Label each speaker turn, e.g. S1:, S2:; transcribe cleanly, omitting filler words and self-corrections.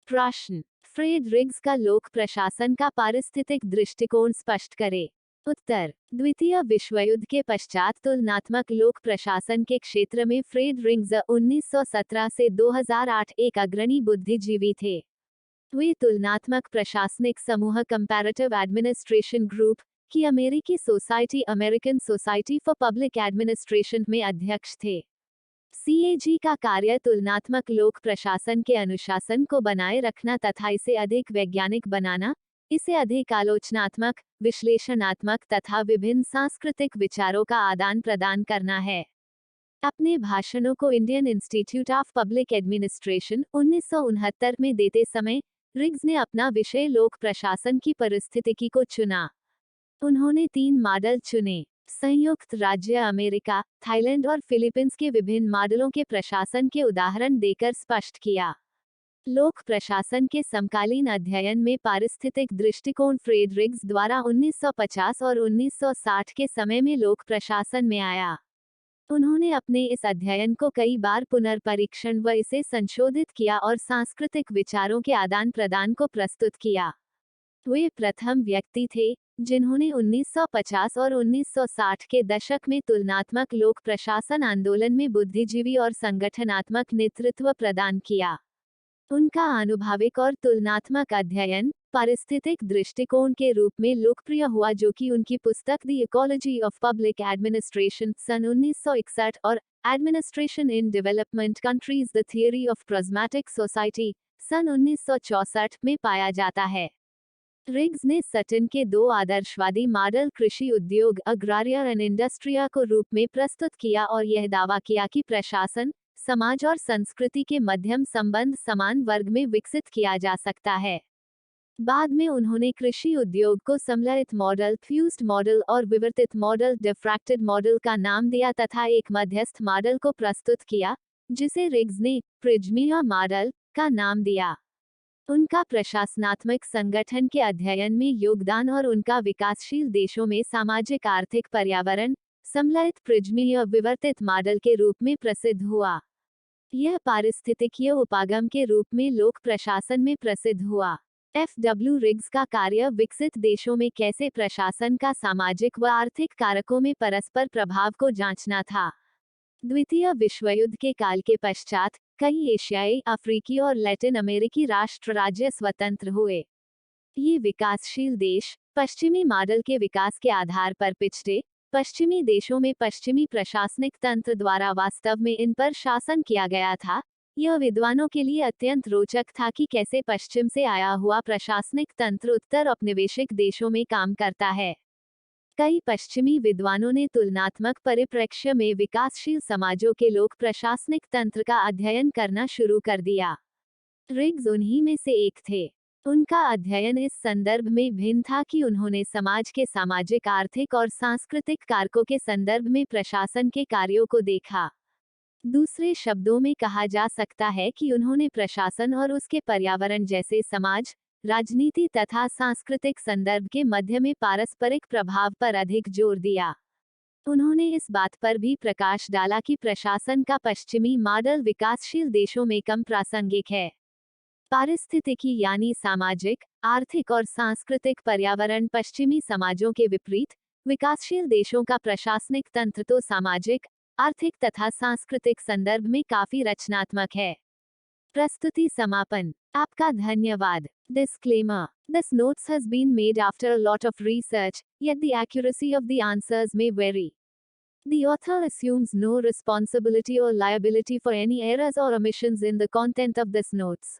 S1: प्रश्न, फ्रेडरिक्स का लोक प्रशासन का पारिस्थितिक दृष्टिकोण स्पष्ट करे। उत्तर, द्वितीय विश्व युद्ध के पश्चात तुलनात्मक लोक प्रशासन के क्षेत्र में फ्रेडरिक्स 1917 से 2008 एक अग्रणी बुद्धिजीवी थे। वे तुलनात्मक प्रशासनिक समूह कंपैरेटिव एडमिनिस्ट्रेशन ग्रुप की अमेरिकी society American society for public administration में अध्यक्ष थे। सीएजी का कार्य तुलनात्मक लोक प्रशासन के अनुशासन को बनाए रखना तथा इसे अधिक वैज्ञानिक बनाना, इसे अधिक आलोचनात्मक, विश्लेषणात्मक तथा विभिन्न सांस्कृतिक विचारों का आदान प्रदान करना है। अपने भाषणों को Indian institute of public administration 1969 में देते समय रिग्स ने अपना विषय लोक प्रशासन की परिस्थितिकी को चुना। उन्होंने 3 मॉडल चुने: संयुक्त राज्य अमेरिका, थाईलैंड और फिलीपींस के विभिन्न मॉडलों के प्रशासन के उदाहरण देकर स्पष्ट किया। लोक प्रशासन के समकालीन अध्ययन में पारिस्थितिक दृष्टिकोण फ्रेडरिक्स द्वारा 1950 और 1960 के समय में लोक प्रशासन में आया। उन्होंने अपने इस अध्ययन को कई बार पुनर्परीक्षण व इसे संशोधित किया और सांस्कृतिक विचारों के आदान प्रदान को प्रस्तुत किया। वे प्रथम व्यक्ति थे जिन्होंने 1950 और 1960 के दशक में तुलनात्मक लोक प्रशासन आंदोलन में बुद्धिजीवी और संगठनात्मक नेतृत्व प्रदान किया। उनका आनुभाविक और तुलनात्मक अध्ययन पारिस्थितिक दृष्टिकोण के रूप में लोकप्रिय हुआ, जो कि उनकी पुस्तक the ecology of public administration सन 1961 और administration in development countries the theory of prismatic society सन 1964 में पाया जाता है। रिग्स ने सटन के 2 आदर्शवादी मॉडल कृषि उद्योग अग्रारिया एंड इंडस्ट्रिया को रूप में प्रस्तुत किया और यह दावा किया कि प्रशासन, समाज और संस्कृति के मध्यम संबंध समान वर्ग में विकसित किया जा सकता है। बाद में उन्होंने कृषि उद्योग को सम्मिलित मॉडल, फ्यूज्ड मॉडल और विवर्तित मॉडल, डिफ्रैक्टेड मॉडल का नाम दिया तथा एक मध्यस्थ मॉडल को प्रस्तुत किया, जिसे रिग्स ने प्रिज्मिया मॉडल का नाम दिया। उनका प्रशासनात्मक संगठन के अध्ययन में योगदान और उनका विकासशील देशों में सामाजिक आर्थिक पर्यावरण सम्मिलित प्रिज्मीय विवर्तित मॉडल के रूप में प्रसिद्ध हुआ। यह पारिस्थितिकीय उपागम के रूप में लोक प्रशासन में प्रसिद्ध हुआ। एफ.डब्ल्यू. रिग्स का कार्य विकसित देशों में कैसे प्रशासन का सामाजिक व आर्थिक कारकों में परस्पर प्रभाव को जांचना था। द्वितीय विश्व युद्ध के काल के पश्चात कई एशियाई, अफ्रीकी और लैटिन अमेरिकी राष्ट्र राज्य स्वतंत्र हुए। ये विकासशील देश पश्चिमी मॉडल के विकास के आधार पर पिछड़े पश्चिमी देशों में पश्चिमी प्रशासनिक तंत्र द्वारा वास्तव में इन पर शासन किया गया था। यह विद्वानों के लिए अत्यंत रोचक था कि कैसे पश्चिम से आया हुआ प्रशासनिक तंत्र उत्तर औपनिवेशिक देशों में काम करता है। कई पश्चिमी विद्वानों ने तुलनात्मक परिप्रेक्ष्य में विकासशील समाजों के लोक प्रशासनिक तंत्र का अध्ययन करना शुरू कर दिया। रिग्स उन्हीं में से एक थे। उनका अध्ययन इस संदर्भ में भिन्न था कि उन्होंने समाज के सामाजिक, आर्थिक और सांस्कृतिक कारकों के संदर्भ में प्रशासन के कार्यों को देखा। दूसरे शब्दों में कहा जा सकता है कि उन्होंने प्रशासन और उसके पर्यावरण जैसे समाज, राजनीति तथा सांस्कृतिक संदर्भ के मध्य में पारस्परिक प्रभाव पर अधिक जोर दिया। उन्होंने इस बात पर भी प्रकाश डाला कि प्रशासन का पश्चिमी मॉडल विकासशील देशों में कम प्रासंगिक है। पारिस्थितिकी यानी सामाजिक, आर्थिक और सांस्कृतिक पर्यावरण पश्चिमी समाजों के विपरीत, विकासशील देशों का प्रशासनिक तंत्र तो सामाजिक, आर्थिक तथा सांस्कृतिक संदर्भ में काफी रचनात्मक है। प्रस्तुति समापन। आपका धन्यवाद। Disclaimer. This notes has been made after a lot of research, yet the accuracy of the answers may vary. The author assumes no responsibility or liability for any errors or omissions in the content of this notes.